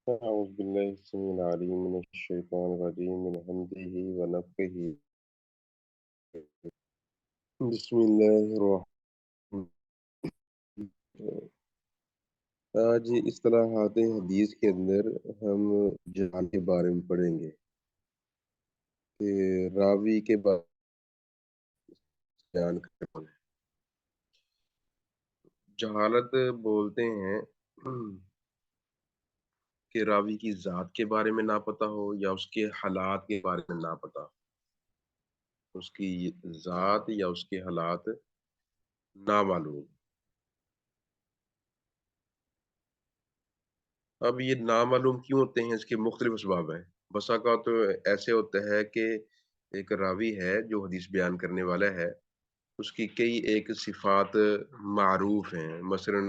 أعوذ بالله السميع العليم من الشيطان الرجيم من همزه ونفخه بسم الله الرحمن الرحيم آج اصطلاحات حدیث کے اندر ہم جہالت کے بارے میں پڑھیں گے کہ راوی کے بارے میں بیان کرنا ہے۔ جہالت بولتے ہیں کہ راوی کی ذات کے بارے میں نہ پتہ ہو یا اس کے حالات کے بارے میں نہ پتہ ہو، اس کی ذات یا اس کے حالات نامعلوم۔ اب یہ نامعلوم کیوں ہوتے ہیں؟ اس کے مختلف اسباب ہیں۔ بسا اوقات تو ایسے ہوتا ہے کہ ایک راوی ہے جو حدیث بیان کرنے والا ہے، اس کی کئی ایک صفات معروف ہیں، مثلاً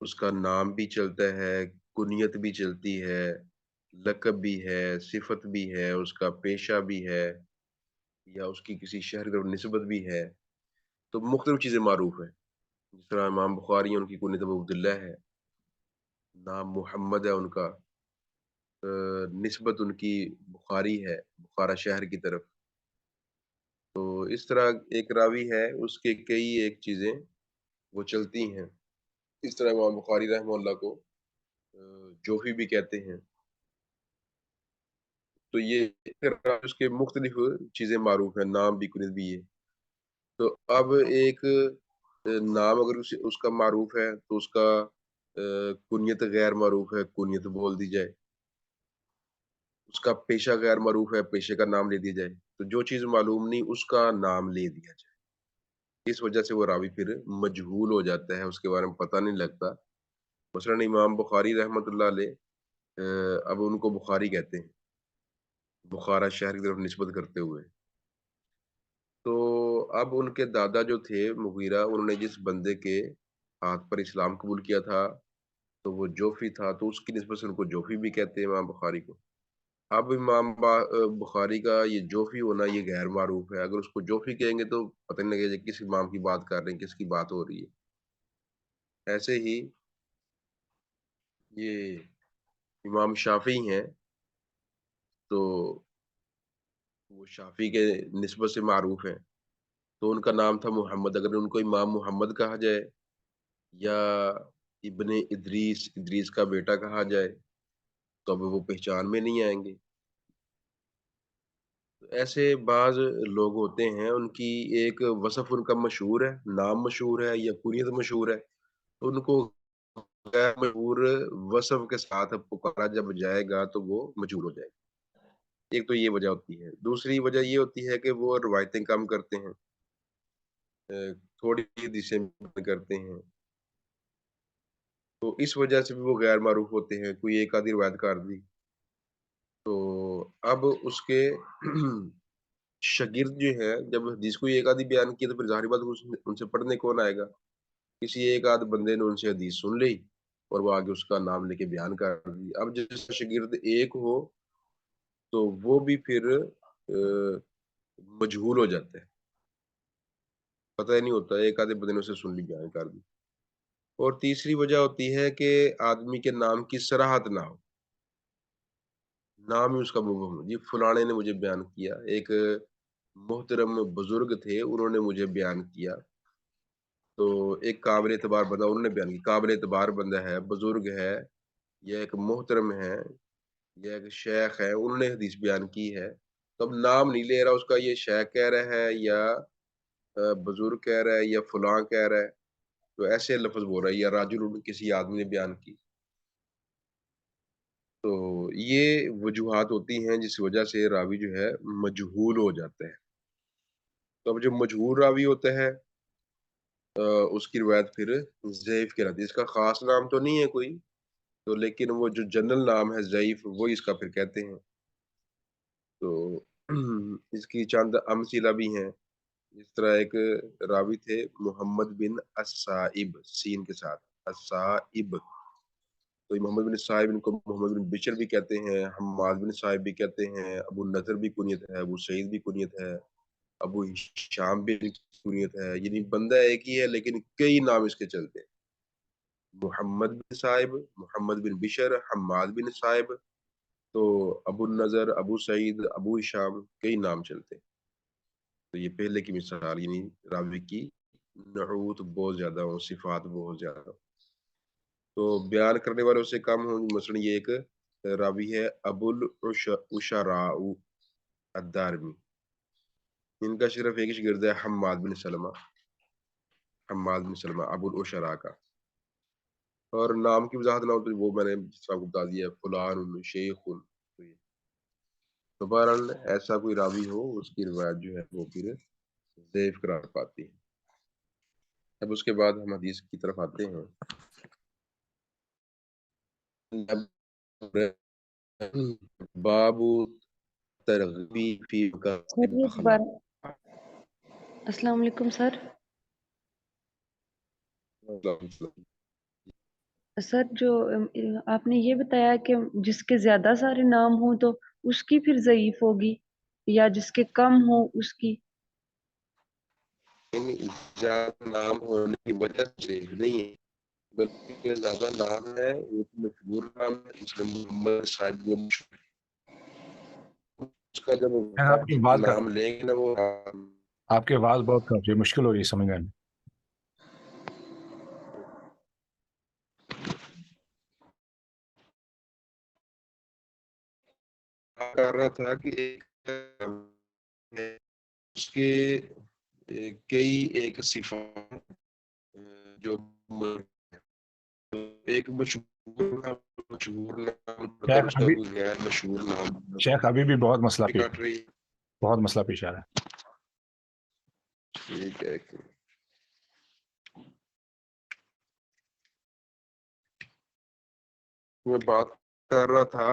اس کا نام بھی چلتا ہے، کنیت بھی چلتی ہے، لقب بھی ہے، صفت بھی ہے، اس کا پیشہ بھی ہے، یا اس کی کسی شہر کی طرف نسبت بھی ہے، تو مختلف چیزیں معروف ہیں۔ جس طرح امام بخاری ہیں، ان کی کنیت ابو عبداللہ ہے، نام محمد ہے ان کا، نسبت ان کی بخاری ہے، بخارا شہر کی طرف۔ تو اس طرح ایک راوی ہے، اس کے کئی ایک چیزیں وہ چلتی ہیں۔ اس طرح امام بخاری رحمہ اللہ کو جوفی بھی کہتے ہیں۔ تو یہ اس کے مختلف چیزیں معروف ہیں، نام بھی کنیت بھی ہے۔ تو اب ایک نام اگر اس کا معروف ہے تو اس کا کنیت غیر معروف ہے، کنیت بول دی جائے۔ اس کا پیشہ غیر معروف ہے، پیشے کا نام لے دیا جائے۔ تو جو چیز معلوم نہیں اس کا نام لے دیا جائے، اس وجہ سے وہ راوی پھر مجہول ہو جاتا ہے، اس کے بارے میں پتہ نہیں لگتا۔ مثلاً امام بخاری رحمۃ اللہ علیہ، اب ان کو بخاری کہتے ہیں، بخارا شہر کی طرف نسبت کرتے ہوئے۔ تو اب ان کے دادا جو تھے مغیرہ، انہوں نے جس بندے کے ہاتھ پر اسلام قبول کیا تھا تو وہ جوفی تھا، تو اس کی نسبت سے ان کو جوفی بھی کہتے ہیں امام بخاری کو۔ اب بخاری کا یہ جوفی ہونا یہ غیر معروف ہے، اگر اس کو جوفی کہیں گے تو پتہ نہیں لگے گا کس امام کی بات کر رہے ہیں، کس کی بات ہو رہی ہے۔ ایسے ہی یہ امام شافعی ہیں، تو وہ شافعی کے نسبت سے معروف ہیں، تو ان کا نام تھا محمد۔ اگر ان کو امام محمد کہا جائے یا ابن ادریس، ادریس کا بیٹا کہا جائے، تو اب وہ پہچان میں نہیں آئیں گے۔ ایسے بعض لوگ ہوتے ہیں، ان کی ایک وصف ان کا مشہور ہے، نام مشہور ہے یا کنیت مشہور ہے، تو ان کو غیر مشہور وصف کے ساتھ پکارا جب جائے گا تو وہ مشہور ہو جائے گا۔ ایک تو یہ وجہ ہوتی ہے۔ دوسری وجہ یہ ہوتی ہے کہ وہ روایتیں کم کرتے ہیں، تھوڑی حدیثیں کرتے ہیں، تو اس وجہ سے بھی وہ غیر معروف ہوتے ہیں، کوئی ایک آدھی روایت کر دی تو اب اس کے شاگرد جو ہے، جب حدیث کو ایک آدھی بیان کی تو پھر ظاہر بات ان سے پڑھنے کون آئے گا؟ کسی ایک آدھ بندے نے ان سے حدیث سن لی اور وہ آگے اس کا نام لے کے بیان کر دی۔ اب جس کا شاگرد ایک ہو تو وہ بھی پھر مجہول ہو جاتا ہے، پتہ ہی نہیں ہوتا، ایک آدھے بندے نے اسے سن لی، بیان کر دی۔ اور تیسری وجہ ہوتی ہے کہ آدمی کے نام کی صراحت نہ ہو، نام ہی اس کا مبہم ہو، جی فلانے نے مجھے بیان کیا، ایک محترم بزرگ تھے، انہوں نے مجھے بیان کیا، تو ایک قابل اعتبار بندہ انہوں نے بیان کیا، قابل اعتبار بندہ ہے، بزرگ ہے، یا ایک محترم ہے، یا ایک شیخ ہے، انہوں نے حدیث بیان کی ہے، تو اب نام نہیں لے رہا اس کا، یہ شیخ کہہ رہا ہے یا بزرگ کہہ رہا ہے یا فلاں کہہ رہا ہے، تو ایسے لفظ بول رہا ہے، یا راجل کسی آدمی نے بیان کی۔ تو یہ وجوہات ہوتی ہیں جس وجہ سے راوی جو ہے مجہول ہو جاتا ہے۔ تو اب جو مجہول راوی ہوتا ہے اس کی روایت پھر ضعیف کہلاتی ہے۔ اس کا خاص نام تو نہیں ہے کوئی، تو لیکن وہ جو جنرل نام ہے ضعیف، وہ اس کا پھر کہتے ہیں۔ تو اس کی چند امثلہ بھی ہیں، جس طرح ایک راوی تھے محمد بن السائب، سین کے ساتھ السائب، تو یہ محمد بن صاحب، ان کو محمد بن بشر بھی کہتے ہیں، حماد بن صاحب بھی کہتے ہیں، ابو النضر بھی کنیت ہے، ابو سعید بھی کنیت ہے، ابو ہشام بھی کنیت ہے، یعنی بندہ ایک ہی ہے لیکن کئی نام اس کے چلتے ہیں۔ محمد بن صاحب، محمد بن بشر، حماد بن صاحب، تو ابو النظر، ابو سعید، ابو ہشام، کئی نام چلتے ہیں۔ تو یہ پہلے کی مثال، یعنی راوی کی نعوت بہت زیادہ ہوں، صفات بہت زیادہ ہوں۔ تو بیان کرنے والوں سے کم ہوں، مثلا یہ ایک راوی ہے ابو العشراء الدارمی، ان کا صرف ایک شاگرد ہے حماد بن سلمہ، حماد بن سلمہ ابو العشراء کا، اور نام کی وضاحت نہ ہو تو وہ میں نے جس طرح کو بتا دیا فلان شیخ، تو بہرحال ایسا کوئی راوی ہو اس کی روایت جو ہے وہ پھر ضعیف قرار پاتی ہے۔ اب اس کے بعد ہم حدیث کی طرف آتے ہیں۔ باب ترغیب فی مکارم سر ایک بار الاخلاق۔ السلام علیکم سر۔ سر جو آپ نے یہ بتایا کہ جس کے زیادہ سارے نام ہوں تو اس کی پھر ضعیف ہوگی، یا جس کے کم ہوں اس کی؟ زیادہ نام ہونے کی وجہ سے نہیں ہے، بلکہ زیادہ نام ہے، ایک مشہور نام ہے، اس میں محمد صاحب وہ مشہور ہے۔ اس کا جب آپ کی بات کا نام لیں گے نا وہ آپ کی آواز بہت کافی مشکل ہو رہی ہے سمجھنے میں۔ کر رہا تھا کہ اس کے کئی ایک صفات جو ایک مشہور نام شیخ اس کا ابھی کوئی غیر مشہور نام شیخ ابھی بھی بہت مسئلہ کاٹ رہی ہے۔ بہت مسئلہ پیش آ رہا ہے۔ ٹھیک ہے، میں بات کر رہا تھا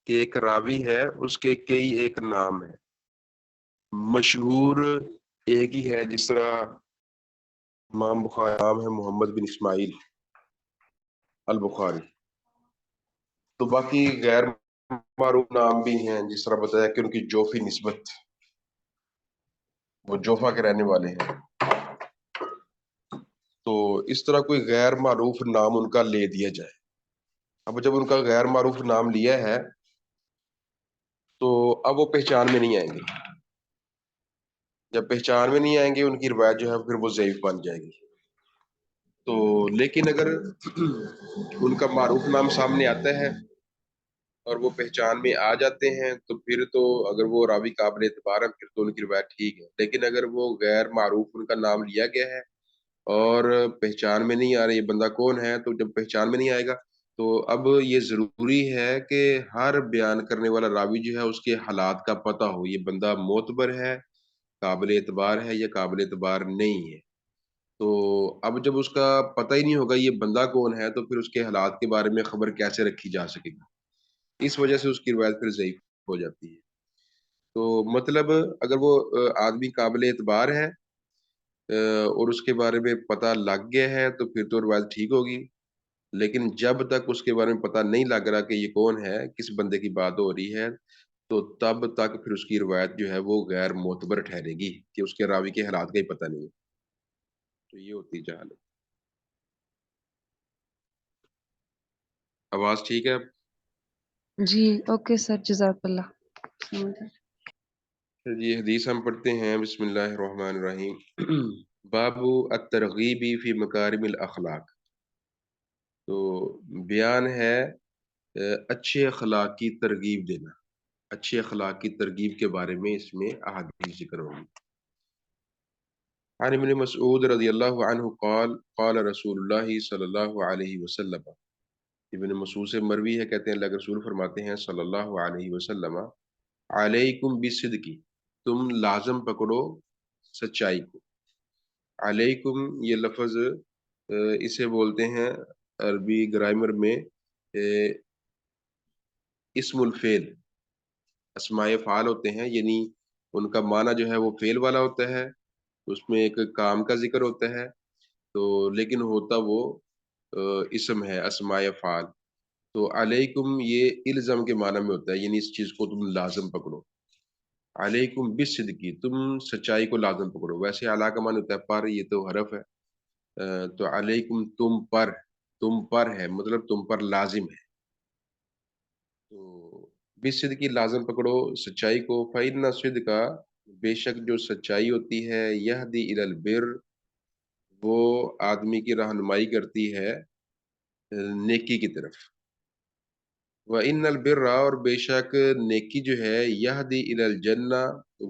کہ ایک راوی ہے، اس کے کئی ایک نام ہے، مشہور ایک ہی ہے، جس طرح امام بخاری نام ہے محمد بن اسماعیل البخاری، تو باقی غیر معروف نام بھی ہیں، جس طرح بتایا کہ ان کی جوفی نسبت، وہ جوفا کے رہنے والے ہیں، تو اس طرح کوئی غیر معروف نام ان کا لے دیا جائے۔ اب جب ان کا غیر معروف نام لیا ہے تو اب وہ پہچان میں نہیں آئیں گے، جب پہچان میں نہیں آئیں گے ان کی روایت جو ہے پھر وہ ضعیف بن جائے گی۔ تو لیکن اگر ان کا معروف نام سامنے آتا ہے اور وہ پہچان میں آ جاتے ہیں تو پھر تو اگر وہ راوی قابل اعتبار ہے پھر تو ان کی روایت ٹھیک ہے، لیکن اگر وہ غیر معروف ان کا نام لیا گیا ہے اور پہچان میں نہیں آ رہا یہ بندہ کون ہے، تو جب پہچان میں نہیں آئے گا تو اب یہ ضروری ہے کہ ہر بیان کرنے والا راوی جو ہے اس کے حالات کا پتہ ہو، یہ بندہ معتبر ہے، قابل اعتبار ہے یا قابل اعتبار نہیں ہے۔ تو اب جب اس کا پتہ ہی نہیں ہوگا یہ بندہ کون ہے تو پھر اس کے حالات کے بارے میں خبر کیسے رکھی جا سکے گی، اس وجہ سے اس کی روایت پھر ضعیف ہو جاتی ہے۔ تو مطلب اگر وہ آدمی قابل اعتبار ہے اور اس کے بارے میں پتہ لگ گیا ہے تو پھر تو روایت ٹھیک ہوگی، لیکن جب تک اس کے بارے میں پتہ نہیں لگ رہا کہ یہ کون ہے، کس بندے کی بات ہو رہی ہے، تو تب تک پھر اس کی روایت جو ہے وہ غیر معتبر ٹھہرے گی کہ اس کے راوی کے حالات کا ہی پتہ نہیں ہے۔ تو یہ ہوتی جہالت۔ آواز ٹھیک ہے؟ جی اوکے سر، جزاک اللہ۔ جی حدیث ہم پڑھتے ہیں، بسم اللہ الرحمن الرحیم۔ باب الترغیب فی مکارم الاخلاق، تو بیان ہے اچھے اخلاق کی ترغیب دینا، اچھے اخلاق کی ترغیب کے بارے میں اس میں احادیث ذکر ہوگی۔ عن ابن مسعود رضی اللہ عنہ قال قال رسول اللہ صلی اللہ علیہ وسلم، ابن مسعود سے مروی ہے، کہتے ہیں اللہ کے رسول فرماتے ہیں صلی اللہ علیہ وسلم، علیکم بالصدق، تم لازم پکڑو سچائی کو۔ علیکم یہ لفظ اسے بولتے ہیں عربی گرامر میں اسم الفعل، اسماء فعال ہوتے ہیں، یعنی ان کا معنی جو ہے وہ فعل والا ہوتا ہے، اس میں ایک کام کا ذکر ہوتا ہے، تو لیکن ہوتا وہ اسم ہے، اسماء فعال۔ تو علیکم یہ الزم کے معنی میں ہوتا ہے، یعنی اس چیز کو تم لازم پکڑو۔ علیکم بالصدق، تم سچائی کو لازم پکڑو، ویسے اعلیٰ کا معنی ہوتا ہے پر، یہ تو حرف ہے، تو علیکم تم پر ہے مطلب تم پر لازم ہے. تو بالصدق کی لازم پکڑو سچائی کو. فإن صدقہ بے شک جو سچائی ہوتی ہے یہدی الی البر وہ آدمی کی رہنمائی کرتی ہے نیکی کی طرف. وَإِنَّ الْبِرَّ اور بے شک نیکی جو ہے یہدی الی الجنہ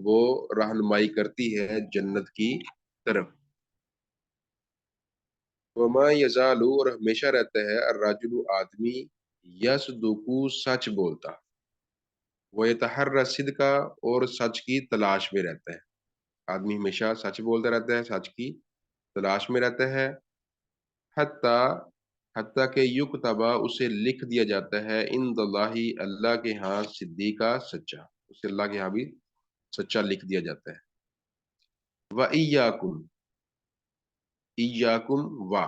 وہ رہنمائی کرتی ہے جنت کی طرف. وما یزال اور ہمیشہ رہتا ہے الرجل آدمی یصدق سچ بولتا. ویتحری الصدق اور سچ کی تلاش میں رہتا ہے. آدمی ہمیشہ سچ بولتا رہتا ہے سچ کی تلاش میں رہتا ہے. حتیٰ کہ یکتبا اسے لکھ دیا جاتا ہے عند اللہ اللہ کے ہاں صدیقہ سچا. اسے اللہ کے ہاں بھی سچا لکھ دیا جاتا ہے. وَإِيَّاكُمْ ایاکم وا.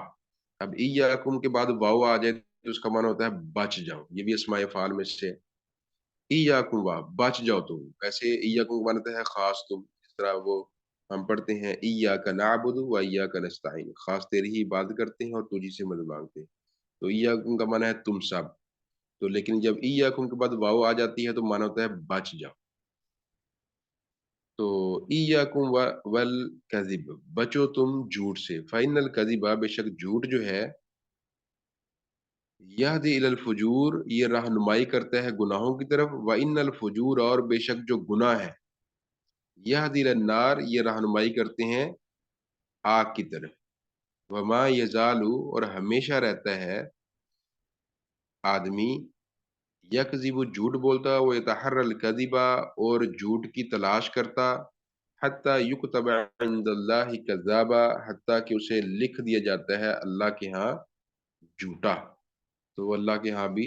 اب ایاکم کے بعد واو آ جائے تو اس کا معنی ہوتا ہے بچ جاؤ. یہ بھی اسماء افعال میں سے. ایاکم وا بچ جاؤ تم. ویسے ایاکم کا معنی ہوتا ہے خاص تم. اس طرح وہ ہم پڑھتے ہیں ایاک نعبد و ایاک نستعین. خاص تیری ہی عبادت کرتے ہیں اور تجھی سے مدد مانگتے ہیں. تو ایاکم کا معنی ہے تم سب. تو لیکن جب ایاکم کے بعد واو آ جاتی ہے تو معنی ہوتا ہے بچ جاؤ. تو ایاکم والکذب بچو تم جھوٹ سے. فإن الکذب بے شک جھوٹ جو ہے یہدی الی الفجور یہ رہنمائی کرتا ہے گناہوں کی طرف. وإن الفجور اور بے شک جو گناہ ہے یہدی الی النار یہ رہنمائی کرتے ہیں آگ کی طرف. وما یزال اور ہمیشہ رہتا ہے آدمی یکذب جھوٹ بولتا. وہ یتحری الکذب اور جھوٹ کی تلاش کرتا. حتیٰ یکتب عند اللہ کذابا حتیٰ کہ اسے لکھ دیا جاتا ہے اللہ کے ہاں جھوٹا. تو اللہ کے ہاں بھی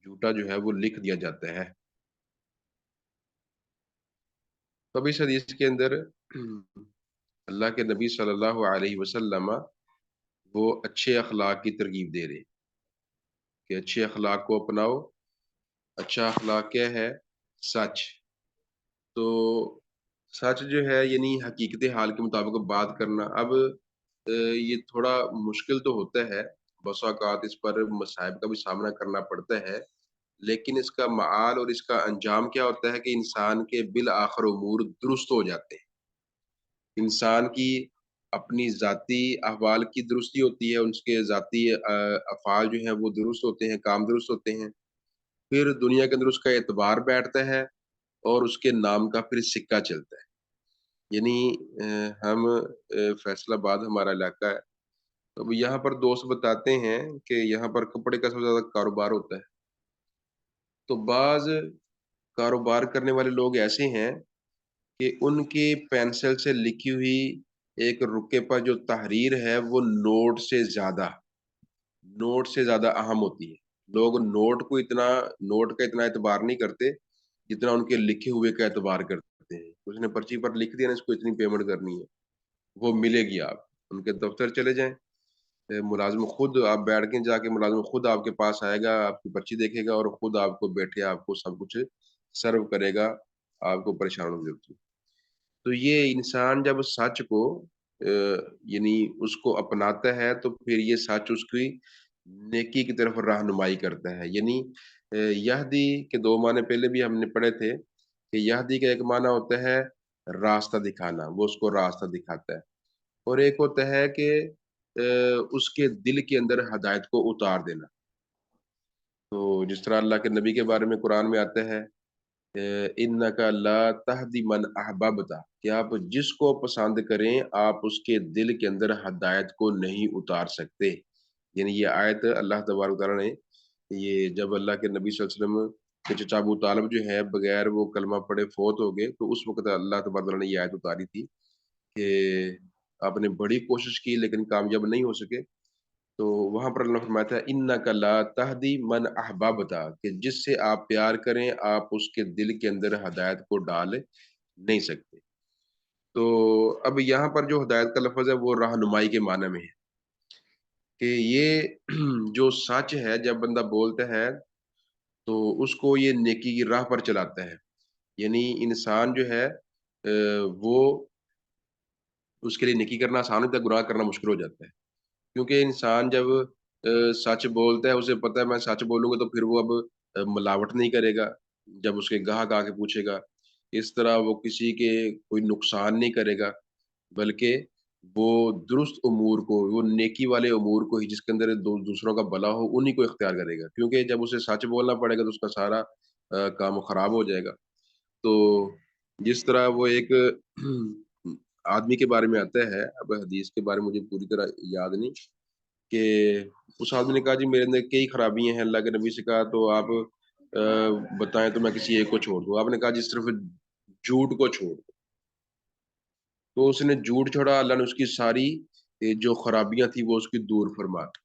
جھوٹا جو ہے وہ لکھ دیا جاتا ہے. تو اب اس حدیث کے اندر اللہ کے نبی صلی اللہ علیہ وسلم وہ اچھے اخلاق کی ترغیب دے رہے کہ اچھے اخلاق کو اپناؤ. اچھا اخلاق کیا ہے؟ سچ. تو سچ جو ہے یعنی حقیقت حال کے مطابق بات کرنا. اب یہ تھوڑا مشکل تو ہوتا ہے. بسا اوقات اس پر مصائب کا بھی سامنا کرنا پڑتا ہے. لیکن اس کا معال اور اس کا انجام کیا ہوتا ہے کہ انسان کے بالآخر امور درست ہو جاتے ہیں. انسان کی اپنی ذاتی احوال کی درستی ہوتی ہے. اس کے ذاتی افعال جو ہیں وہ درست ہوتے ہیں کام درست ہوتے ہیں. پھر دنیا کے اندر اس کا اعتبار بیٹھتا ہے اور اس کے نام کا پھر سکہ چلتا ہے. یعنی ہم فیصل آباد ہمارا علاقہ ہے. تو یہاں پر دوست بتاتے ہیں کہ یہاں پر کپڑے کا سب سے زیادہ کاروبار ہوتا ہے. تو بعض کاروبار کرنے والے لوگ ایسے ہیں کہ ان کی پینسل سے لکھی ہوئی ایک رکے پر جو تحریر ہے وہ نوٹ سے زیادہ اہم ہوتی ہے. لوگ نوٹ کا اتنا اعتبار نہیں کرتے جتنا ان کے لکھے ہوئے کا اعتبار کرتے ہیں. اس نے پرچی پر لکھ دیا نا اس کو اتنی پیمنٹ کرنی ہے وہ ملے گی. آپ ان کے دفتر چلے جائیں ملازم خود آپ بیٹھ کے جا کے ملازم خود آپ کے پاس آئے گا آپ کی پرچی دیکھے گا اور خود آپ کو بیٹھے آپ کو سب کچھ سرو کرے گا. آپ کو پریشان ہو ضرورت. تو یہ انسان جب سچ کو یعنی اس کو اپناتا ہے تو پھر یہ سچ اس کی نیکی کی طرف رہنمائی کرتا ہے. یعنی یہدی کے دو معنی پہلے بھی ہم نے پڑھے تھے کہ یہدی کا ایک معنی ہوتا ہے راستہ دکھانا. وہ اس کو راستہ دکھاتا ہے. اور ایک ہوتا ہے کہ اس کے دل کے اندر ہدایت کو اتار دینا. تو جس طرح اللہ کے نبی کے بارے میں قرآن میں آتا ہے انکا لا تہدی من احببتا کہ آپ جس کو پسند کریں آپ اس کے دل کے اندر ہدایت کو نہیں اتار سکتے. یعنی یہ آیت اللہ تبارک تعالیٰ نے یہ جب اللہ کے نبی صلی اللہ علیہ وسلم کے چچا ابو طالب جو ہے بغیر وہ کلمہ پڑھے فوت ہو گئے تو اس وقت اللہ تبارک تعالیٰ نے یہ آیت اتاری تھی کہ آپ نے بڑی کوشش کی لیکن کامیاب نہیں ہو سکے. تو وہاں پر اللہ فرمایا تھا انکا لا تہدی من احببتا کہ جس سے آپ پیار کریں آپ اس کے دل کے اندر ہدایت کو ڈال نہیں سکتے. تو اب یہاں پر جو ہدایت کا لفظ ہے وہ رہنمائی کے معنی میں ہے کہ یہ جو سچ ہے جب بندہ بولتا ہے تو اس کو یہ نیکی کی راہ پر چلاتا ہے. یعنی انسان جو ہے وہ اس کے لیے نیکی کرنا آسان ہوتا ہے گناہ کرنا مشکل ہو جاتا ہے. کیونکہ انسان جب سچ بولتا ہے، اسے پتہ ہے میں سچ بولوں گا تو پھر وہ اب ملاوٹ نہیں کرے گا جب اس کے گاہک آ کے پوچھے گا۔ اس طرح وہ کسی کے کوئی نقصان نہیں کرے گا، بلکہ وہ درست امور کو، وہ نیکی والے امور کو ہی، جس کے اندر دوسروں کا بھلا ہو، انہی کو اختیار کرے گا، کیونکہ جب اسے سچ بولنا پڑے گا تو اس کا سارا کام خراب ہو جائے گا۔ تو جس طرح وہ ایک آدمی کے بارے میں آتا ہے، اب حدیث کے بارے میں مجھے پوری طرح یاد نہیں، کہ اس آدمی نے کہا جی میرے اندر کئی خرابیاں ہیں، اللہ کے نبی سے کہا تو آپ بتائیں تو میں کسی ایک کو چھوڑ دوں۔ آپ نے کہا جی صرف جھوٹ کو چھوڑ دو۔ تو اس نے جھوٹ چھوڑا، اللہ نے اس کی ساری جو خرابیاں تھی وہ اس کی دور فرما دی۔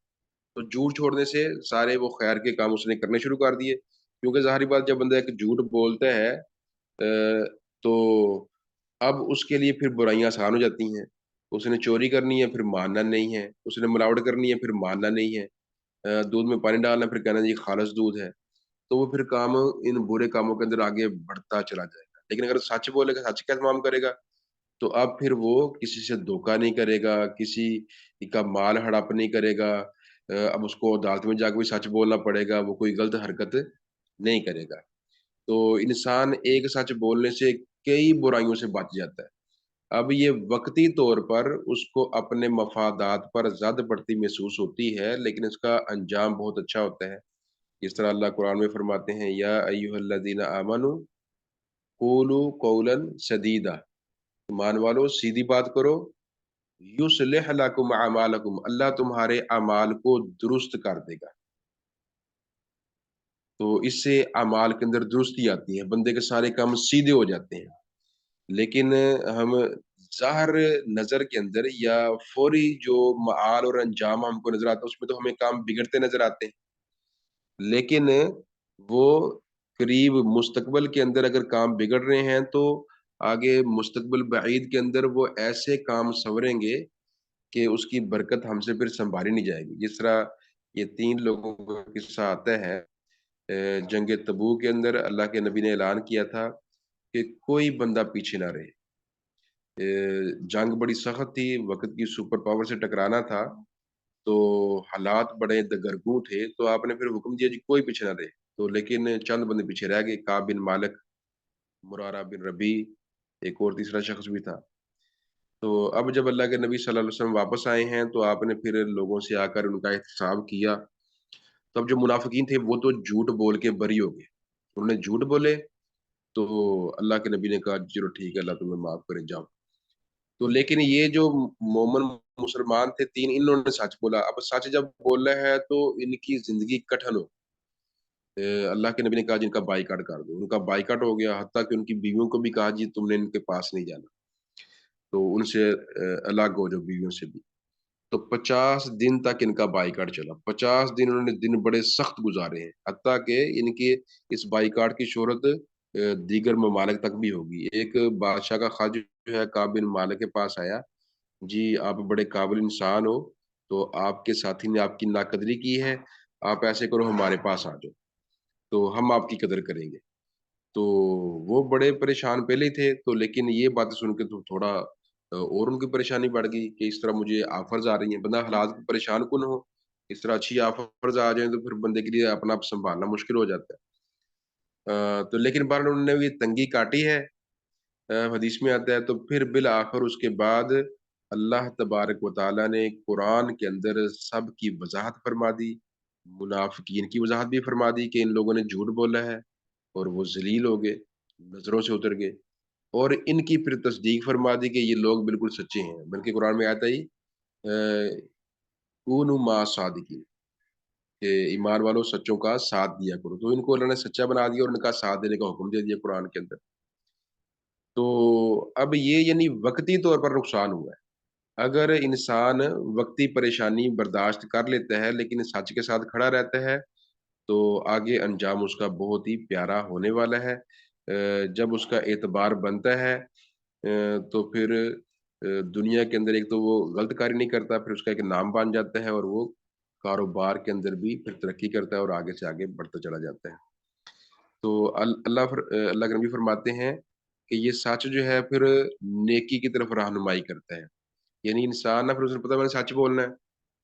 تو جھوٹ چھوڑنے سے سارے وہ خیر کے کام اس نے کرنے شروع کر دیے، کیونکہ ظاہری بات جب بندہ ایک جھوٹ بولتا ہے تو اب اس کے لیے پھر برائیاں آسان ہو جاتی ہیں۔ اس نے چوری کرنی ہے پھر ماننا نہیں ہے، اس نے ملاوٹ کرنی ہے پھر ماننا نہیں ہے، دودھ میں پانی ڈالنا پھر کہنا جی خالص دودھ ہے، تو وہ پھر کام ان برے کاموں کے اندر آگے بڑھتا چلا جائے گا۔ لیکن اگر سچ بولے گا، سچ کا اہتمام کرے گا، تو اب پھر وہ کسی سے دھوکہ نہیں کرے گا، کسی کا مال ہڑپ نہیں کرے گا، اب اس کو عدالت میں جا کے بھی سچ بولنا پڑے گا، وہ کوئی غلط حرکت نہیں کرے گا۔ تو انسان ایک سچ بولنے سے کئی برائیوں سے بچ جاتا ہے۔ اب یہ وقتی طور پر اس کو اپنے مفادات پر زد پڑتی محسوس ہوتی ہے، لیکن اس کا انجام بہت اچھا ہوتا ہے۔ اس طرح اللہ قرآن میں فرماتے ہیں یا ایھا الذین آمنوا قولوا قولا سدیدا، ایمان والو سیدھی بات کرو، یصلح لکم اعمالکم، اللہ تمہارے اعمال کو درست کر دے گا۔ تو اس سے اعمال کے اندر درستی آتی ہے، بندے کے سارے کام سیدھے ہو جاتے ہیں۔ لیکن ہم ظاہر نظر کے اندر یا فوری جو معال اور انجام ہم کو نظر آتا ہے، اس میں تو ہمیں کام بگڑتے نظر آتے ہیں، لیکن وہ قریب مستقبل کے اندر اگر کام بگڑ رہے ہیں تو آگے مستقبل بعید کے اندر وہ ایسے کام سنوریں گے کہ اس کی برکت ہم سے پھر سنبھالی نہیں جائے گی۔ جس طرح یہ 3 لوگوں کا قصہ آتا ہے، جنگ تبوک کے اندر اللہ کے نبی نے اعلان کیا تھا کہ کوئی بندہ پیچھے نہ رہے۔ جنگ بڑی سخت تھی، وقت کی سپر پاور سے ٹکرانا تھا، تو حالات بڑے دگرگوں تھے، تو آپ نے پھر حکم دیا جی کوئی پیچھے نہ رہے۔ تو لیکن چند بندے پیچھے رہ گئے، کعب بن مالک، مرارہ بن ربی، ایک اور تیسرا شخص بھی تھا۔ تو اب جب اللہ کے نبی صلی اللہ علیہ وسلم واپس آئے ہیں تو آپ نے پھر لوگوں سے آ کر ان کا احتساب کیا۔ تب جو منافقین تھے وہ تو جھوٹ بول کے بری ہو گئے، انہوں نے جھوٹ بولے، تو اللہ کے نبی نے کہا چلو ٹھیک ہے اللہ تمہیں معاف کرے، جاؤ۔ تو لیکن یہ جو مومن مسلمان تھے 3، انہوں نے سچ بولا۔ اب سچ جب بول رہا ہے تو ان کی زندگی کٹھن ہو، اللہ کے نبی نے کہا جن کا بائیکاٹ کر دو، ان کا بائیکاٹ ہو گیا، حتیٰ کہ ان کی بیویوں کو بھی کہا جی تم نے ان کے پاس نہیں جانا، تو ان سے الگ ہو جاؤ بیویوں سے بھی۔ تو 50 دن تک ان کا بائیکاٹ چلا، 50 دن انہوں نے دن بڑے سخت گزارے ہیں، حتیٰ کہ ان کے اس بائیکاٹ کی شہرت دیگر ممالک تک بھی ہوگی۔ ایک بادشاہ کا خادم جو ہے کعب بن مالک کے پاس آیا، جی آپ بڑے قابل انسان ہو، تو آپ کے ساتھی نے آپ کی ناقدری کی ہے، آپ ایسے کرو ہمارے پاس آ جاؤ تو ہم آپ کی قدر کریں گے۔ تو وہ بڑے پریشان پہلے ہی تھے، تو لیکن یہ باتیں سن کے تو تھوڑا اور ان کی پریشانی بڑھ گئی کہ اس طرح مجھے آفرز آ رہی ہیں، بندہ حالات کو پریشان کن ہو، اس طرح اچھی آفرز آ جائیں تو پھر بندے کے لیے اپنا آپ سنبھالنا مشکل ہو جاتا ہے۔ تو لیکن بہرحال انہوں نے یہ تنگی کاٹی ہے، حدیث میں آتا ہے، تو پھر بالآخر اس کے بعد اللہ تبارک و تعالیٰ نے قرآن کے اندر سب کی وضاحت فرما دی، منافقین کی وضاحت بھی فرما دی کہ ان لوگوں نے جھوٹ بولا ہے اور وہ ذلیل ہو گئے، نظروں سے اتر گئے، اور ان کی پھر تصدیق فرما دی کہ یہ لوگ بالکل سچے ہیں، بلکہ قرآن میں آتا ہی کونوا مع صادقین، کہ ایمان والوں سچوں کا ساتھ دیا کرو، تو ان کو اللہ نے سچا بنا دیا اور ان کا ساتھ دینے کا حکم دے دیا قرآن کے اندر۔ تو اب یہ یعنی وقتی طور پر نقصان ہوا ہے۔ اگر انسان وقتی پریشانی برداشت کر لیتا ہے لیکن سچ کے ساتھ کھڑا رہتا ہے تو آگے انجام اس کا بہت ہی پیارا ہونے والا ہے۔ جب اس کا اعتبار بنتا ہے تو پھر دنیا کے اندر ایک تو وہ غلط کاری نہیں کرتا، پھر اس کا ایک نام بن جاتا ہے اور وہ کاروبار کے اندر بھی پھر ترقی کرتا ہے اور آگے سے آگے بڑھتا چلا جاتا ہے۔ تو اللہ کے نبی فرماتے ہیں کہ یہ سچ جو ہے پھر نیکی کی طرف رہنمائی کرتا ہے، یعنی انسان نہ پھر اسے پتا میں نے سچ بولنا ہے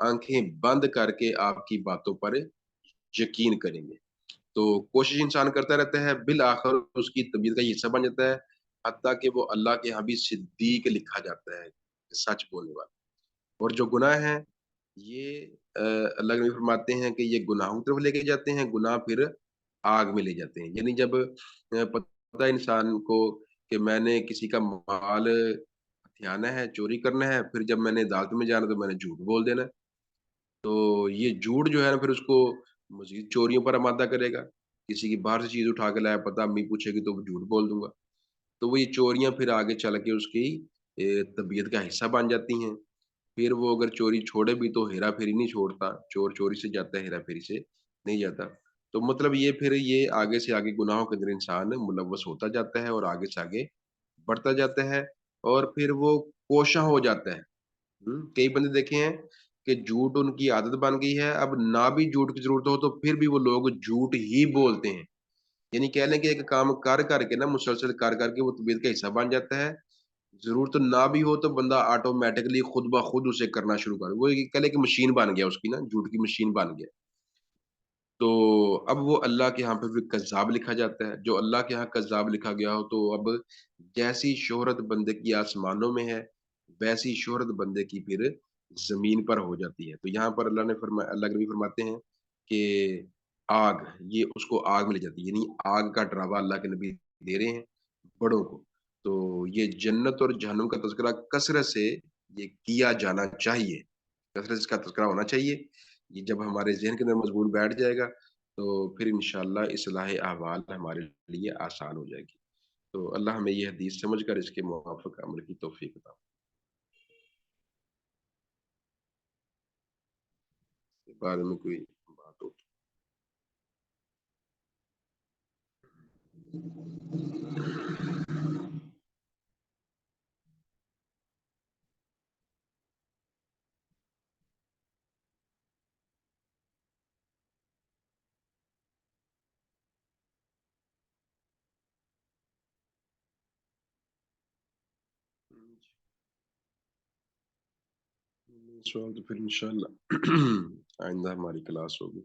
آنکھیں بند کر کے آپ کی باتوں پر یقین کریں گے. تو کوشش انسان کرتا رہتا ہے، بالآخر اس کی طبیعت کا یہ حصہ بن جاتا ہے، حتیٰ کہ وہ اللہ کے یہاں بھی صدیق لکھا جاتا ہے، سچ بولنے والا. اور جو گناہ ہیں یہ اللہ کے نبی فرماتے ہیں کہ یہ گناہوں کی طرف لے کے جاتے ہیں، گناہ پھر آگ میں لے جاتے ہیں. یعنی جب پتہ ہے انسان کو کہ میں نے کسی کا مال ہتھیانا ہے، چوری کرنا ہے، پھر جب میں نے عدالت میں جانا تو میں نے جھوٹ بول دینا ہے. تو یہ جھوٹ جو ہے نا پھر اس کو مزید چوریوں پر آمادہ کرے گا. کسی کی باہر سے چیز اٹھا کے لایا، پتہ امی پوچھے گی تو وہ جھوٹ بول دوں گا. تو وہ یہ چوریاں پھر آگے چل کے اس کی طبیعت کا حصہ بن جاتی ہیں. پھر وہ اگر چوری چھوڑے بھی تو ہیرا پھیری نہیں چھوڑتا، چور چوری سے جاتا ہے، ہیرا پھیری سے نہیں جاتا. تو مطلب یہ پھر یہ آگے سے آگے گناہوں کے اندر انسان ملوث ہوتا جاتا ہے اور آگے سے آگے بڑھتا جاتا ہے، اور پھر وہ کوشاں ہو جاتا ہے. کئی بندے دیکھے ہیں کہ جھوٹ ان کی عادت بن گئی ہے، اب نہ بھی جھوٹ کی ضرورت ہو تو پھر بھی وہ لوگ جھوٹ ہی بولتے ہیں. یعنی کہہ لیں کہ ایک کام کر کر کے نا مسلسل کر کر کے وہ طبیعت کا حصہ بن جاتا ہے. ضرورت نہ بھی ہو تو بندہ آٹومیٹکلی خود بخود اسے کرنا شروع کر، وہ کہہ لے کہ مشین بن گیا، اس کی نا جھوٹ کی مشین بن گیا. تو اب وہ اللہ کے یہاں پہ بھی کذاب لکھا جاتا ہے. جو اللہ کے یہاں کذاب لکھا گیا ہو تو اب جیسی شہرت بندے کی آسمانوں میں ہے ویسی شہرت بندے کی پھر زمین پر ہو جاتی ہے. تو یہاں پر اللہ نے فرمایا، اللہ کے نبی فرماتے ہیں کہ آگ، یہ اس کو آگ میں لے جاتی ہے. یعنی آگ کا ڈراوا اللہ کے نبی دے رہے ہیں بڑوں کو. تو یہ جنت اور جہنم کا تذکرہ کثرت سے یہ کیا جانا چاہیے، کثرت سے اس کا تذکرہ ہونا چاہیے. یہ جب ہمارے ذہن کے اندر مضمون بیٹھ جائے گا تو پھر انشاءاللہ اصلاح احوال ہمارے لیے آسان ہو جائے گی. تو اللہ ہمیں یہ حدیث سمجھ کر اس کے موافق عمل کی توفیق عطا. اس بارے میں کوئی بات ہو؟ سوال تو پھر انشاءاللہ آئندہ ہماری کلاس ہوگی.